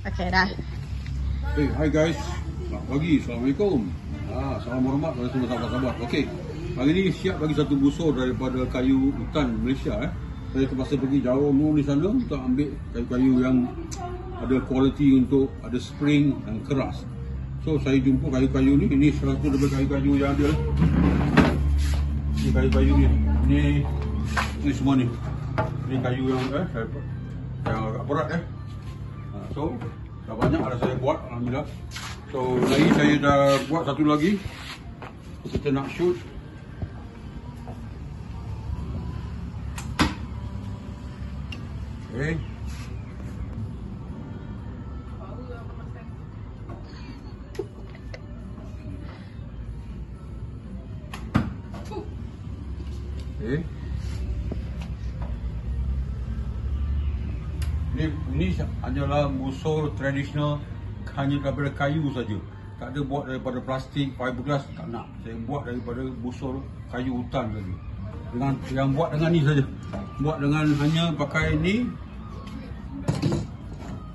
Okay, dah. Hey, hi guys. Selamat pagi. Assalamualaikum. Salam hormat kepada semua sahabat-sahabat. Okey. Hari ni siap bagi satu busur daripada kayu hutan Malaysia. Saya terpaksa pergi jauh di sana untuk ambil kayu-kayu yang ada kualiti, untuk ada spring dan keras. So saya jumpa kayu-kayu ni. Ini salah satu daripada kayu-kayu yang ada. Ini kayu-kayu ni. Ini semua ni. Ini kayu yang yang agak berat So dah banyak ada saya buat, alhamdulillah. So lagi saya dah buat satu lagi. Kita nak shoot. Okay. Okay. Ini hanyalah busur tradisional, hanya daripada kayu saja. Tak ada buat daripada plastik, fiberglass, tak nak. Saya buat daripada busur kayu hutan saja. Dengan yang buat dengan ni saja. Buat dengan hanya pakai ni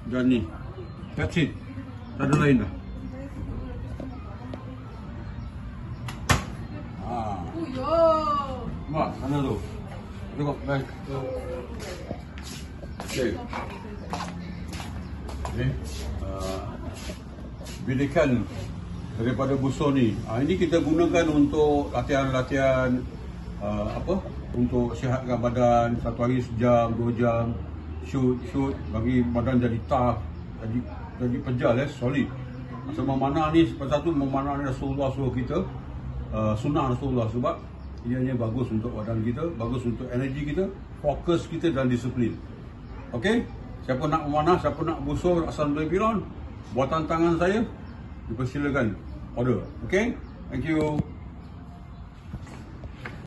dan ni. That's it. Tak ada lain dah. Mak, sana tu. Tengok, baik. Okay. Okay. Bidikan daripada busur ni. Ini kita gunakan untuk latihan-latihan untuk sihatkan badan. Satu hari sejam, 2 jam. Shoot bagi badan jadi tough, jadi pejal, solid. Masa memanah ni, satu memanah ni Rasulullah suruh kita, sunnah Rasulullah, sebab ianya bagus untuk badan kita, bagus untuk energi kita, fokus kita dan disiplin. Okey, siapa nak memanah, siapa nak busur asal dari Piron, buatan tangan saya, dipersilakan order. Okey, thank you.